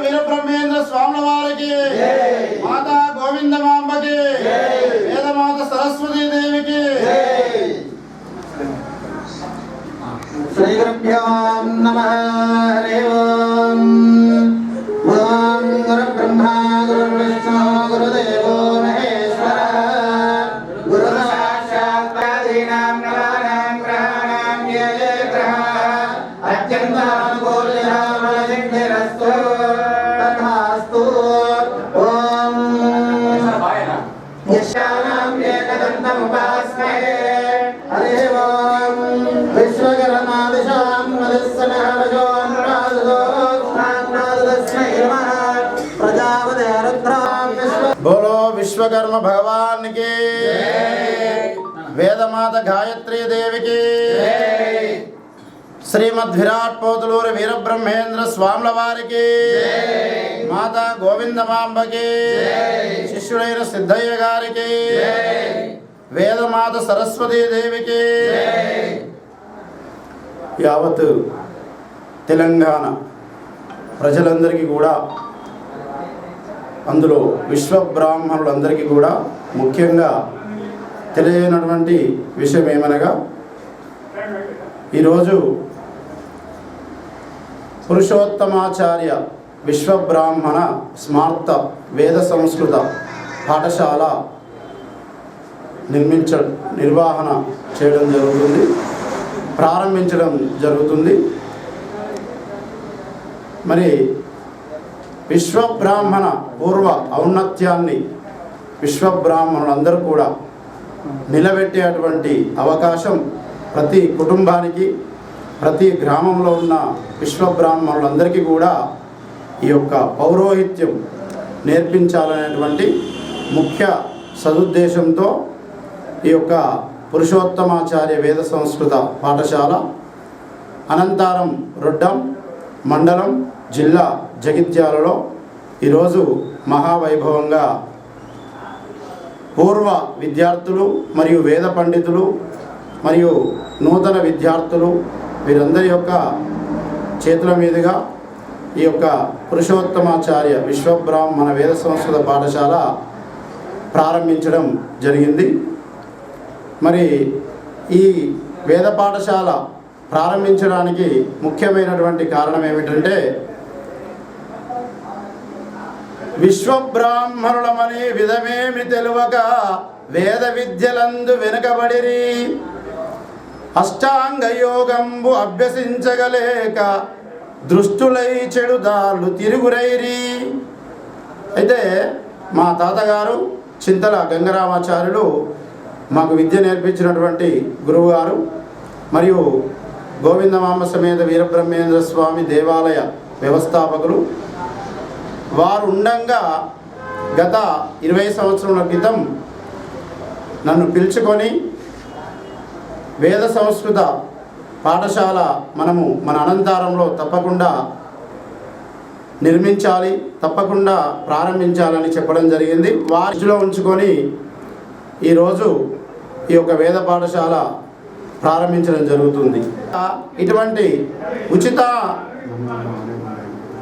వీరబ్రహ్మేంద్ర స్వాముల వారికి, మాతా గోవిందమాంబకి, వేదమాత సరస్వతీ దేవికి. శ్రీ గురుభ్యో నమః. హరి ఓం. ఓం గురు బ్రహ్మ గురు విష్ణు గురుదేవో మహేశ్వరః. గురు సాక్షాత్ పరదీనాం నవానాం గ్రహాణాం యే గ్రహః అత్యంతానుకూలః బలసిద్ధిరస్తు తథాస్తు. ఓం యశానాం ఏకదంతముపాస్మహే. హరి ఓం. విశ్వకర్మాదిశాం బోలో విశ్వకర్మ భగవానికి, వేదమాత గాయత్రీ దేవికి, శ్రీమద్ విరాట్ పోతులూరి వీరబ్రహ్మేంద్ర స్వాముల వారికి, మాతా గోవిందమాంబకి, శిష్యుడైన సిద్ధయ్య గారికి, వేదమాత సరస్వతీ దేవికి. యావత్ తెలంగాణ ప్రజలందరికీ కూడా, అందులో విశ్వ బ్రాహ్మణులందరికీ కూడా ముఖ్యంగా తెలియనటువంటి విషయం ఏమనగా, ఈరోజు పురుషోత్తమాచార్య విశ్వబ్రాహ్మణ స్మార్త వేద సంస్కృత పాఠశాల నిర్వహణ చేయడం జరుగుతుంది, ప్రారంభించడం జరుగుతుంది. మరి విశ్వబ్రాహ్మణ పూర్వ ఔన్నత్యాన్ని విశ్వబ్రాహ్మణులందరూ కూడా నిలబెట్టేటువంటి అవకాశం ప్రతి కుటుంబానికి, ప్రతి గ్రామంలో ఉన్న విశ్వబ్రాహ్మణులందరికీ కూడా ఈ యొక్క పౌరోహిత్యం నేర్పించాలనేటువంటి ముఖ్య సదుద్దేశంతో ఈ యొక్క పురుషోత్తమాచార్య వేద సంస్కృత పాఠశాల అనంతారం రొడ్డం మండలం జిల్లా జగిత్యాలలో ఈరోజు మహావైభవంగా పూర్వ విద్యార్థులు మరియు వేద పండితులు మరియు నూతన విద్యార్థులు వీరందరి యొక్క చేతుల మీదుగా ఈ యొక్క పురుషోత్తమాచార్య విశ్వబ్రాహ్మణ వేద సంస్కృత పాఠశాల ప్రారంభించడం జరిగింది. మరి ఈ వేద పాఠశాల ప్రారంభించడానికి ముఖ్యమైనటువంటి కారణం ఏమిటంటే, విశ్వబ్రాహ్మణులమని విధమేమి తెలువక వేద విద్యలందు వెనుకబడిరి, అష్టాంగయోగంబు అభ్యసించగలేక దృష్టులై చెడుదాళ్ళు తిరుగురైరి. అయితే మా తాతగారు చింతల గంగరామాచార్యులు మాకు విద్య నేర్పించినటువంటి గురువుగారు మరియు గోవిందమాంబ సమేత వీరబ్రహ్మేంద్ర స్వామి దేవాలయ వ్యవస్థాపకులు. వారు ఉండంగా గత 20 సంవత్సరాల క్రితం నన్ను పిలుచుకొని వేద సంస్కృత పాఠశాల మనము మన అనంతారంలో తప్పకుండా నిర్మించాలి, తప్పకుండా ప్రారంభించాలని చెప్పడం జరిగింది. వారిలో ఉంచుకొని ఈరోజు ఈ యొక్క వేద పాఠశాల ప్రారంభించడం జరుగుతుంది. ఇటువంటి ఉచిత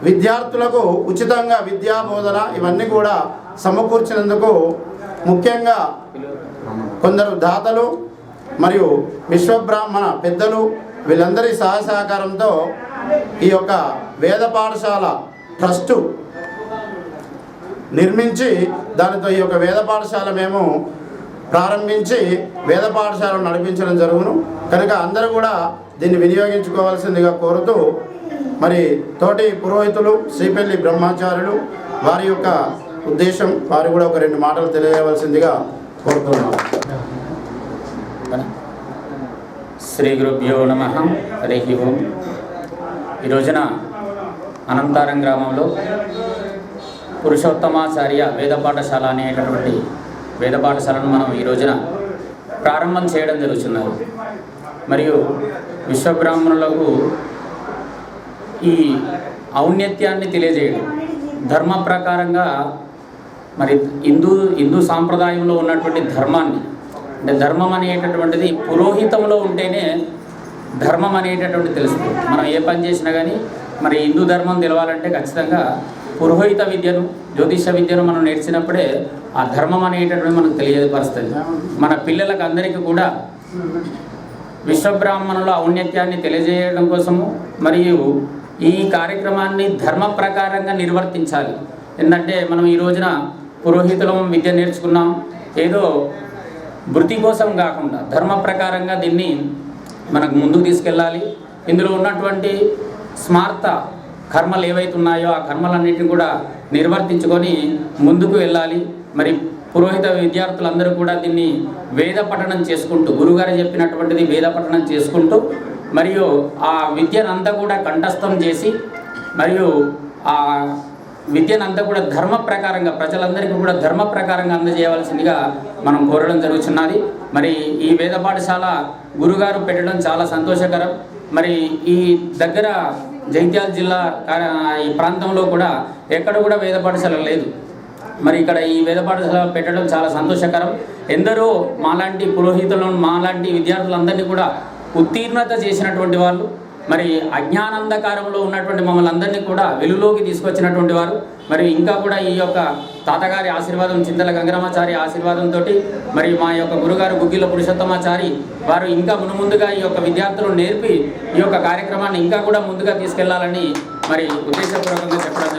విద్యార్థులకు ఉచితంగా విద్యా బోధన ఇవన్నీ కూడా సమకూర్చినందుకు ముఖ్యంగా కొందరు దాతలు మరియు విశ్వబ్రాహ్మణ పెద్దలు వీళ్ళందరి సహాయ సహకారంతో ఈ యొక్క వేద పాఠశాల ట్రస్టు నిర్మించి దానితో ఈ యొక్క వేద పాఠశాల మేము ప్రారంభించి వేద పాఠశాలను నడిపించడం జరుగును. కనుక అందరూ కూడా దీన్ని వినియోగించుకోవాల్సిందిగా కోరుతూ, మరి తోటి పురోహితులు శ్రీపల్లి బ్రహ్మాచార్యులు వారి యొక్క ఉద్దేశం, వారు కూడా ఒక 2 మాటలు తెలియవలసిందిగా కోరుతున్నాం. శ్రీ గురుభ్యో నమః. హరి ఓం. ఈ రోజున అనంతారం గ్రామంలో పురుషోత్తమాచార్య వేద పాఠశాల అనేటటువంటి వేద పాఠశాలను మనం ఈ రోజున ప్రారంభం చేయడం జరుగుతున్నారు. మరియు విశ్వబ్రాహ్మణులకు ఈ ఔన్నత్యాన్ని తెలియజేయడం, ధర్మ ప్రకారంగా మరి హిందూ సాంప్రదాయంలో ఉన్నటువంటి ధర్మాన్ని అంటే ధర్మం అనేటటువంటిది పురోహితంలో ఉంటేనే ధర్మం అనేటటువంటి తెలుస్తుంది. మనం ఏ పని చేసినా కానీ మరి హిందూ ధర్మం తెలవాలంటే ఖచ్చితంగా పురోహిత విద్యను, జ్యోతిష విద్యను మనం నేర్చినప్పుడే ఆ ధర్మం అనేటటువంటి మనకు తెలియపరుస్తుంది. మన పిల్లలకు అందరికీ కూడా విశ్వబ్రాహ్మణుల ఔన్నత్యాన్ని తెలియజేయడం కోసము మరియు ఈ కార్యక్రమాన్ని ధర్మ ప్రకారంగా నిర్వర్తించాలి. ఎందుకంటే మనం ఈ రోజున పురోహితులం విద్య నేర్చుకున్నాం, ఏదో వృత్తి కోసం కాకుండా ధర్మ ప్రకారంగా దీన్ని మనకు ముందుకు తీసుకెళ్ళాలి. ఇందులో ఉన్నటువంటి స్మార్త కర్మలు ఏవైతే ఉన్నాయో ఆ కర్మలన్నింటినీ కూడా నిర్వర్తించుకొని ముందుకు వెళ్ళాలి. మరి పురోహిత విద్యార్థులందరూ కూడా దీన్ని వేద పఠనం చేసుకుంటూ, గురుగారు చెప్పినటువంటిది వేద పఠనం చేసుకుంటూ మరియు ఆ విద్యనంతా కూడా కంఠస్థం చేసి మరియు ఆ విద్యనంతా కూడా ధర్మ ప్రకారంగా ప్రజలందరికీ కూడా ధర్మ ప్రకారంగా అందజేయవలసిందిగా మనం కోరడం జరుగుతున్నది. మరి ఈ వేద పాఠశాల గురుగారు పెట్టడం చాలా సంతోషకరం. మరి ఈ దగ్గర జగిత్యాల జిల్లా ఈ ప్రాంతంలో కూడా ఎక్కడ కూడా వేద పాఠశాల లేదు. మరి ఇక్కడ ఈ వేద పాఠశాల పెట్టడం చాలా సంతోషకరం. ఎందరో మాలాంటి పురోహితులను, మాలాంటి విద్యార్థులందరినీ కూడా ఉత్తీర్ణత చేసినటువంటి వాళ్ళు, మరి అజ్ఞానందకారంలో ఉన్నటువంటి మమ్మల్ని అందరినీ కూడా వెలుగులోకి తీసుకొచ్చినటువంటి వారు. మరి ఇంకా కూడా ఈ యొక్క తాతగారి ఆశీర్వాదం, చింతల గంగరామాచారి ఆశీర్వాదంతో మరి మా యొక్క గురుగారు గుగ్గిల పురుషోత్తమాచారి వారు ఇంకా మునుముందుగా ఈ యొక్క విద్యార్థులు నేర్పి ఈ యొక్క కార్యక్రమాన్ని ఇంకా కూడా ముందుగా తీసుకెళ్లాలని మరి ఉద్దేశపూర్వకంగా చెప్పడం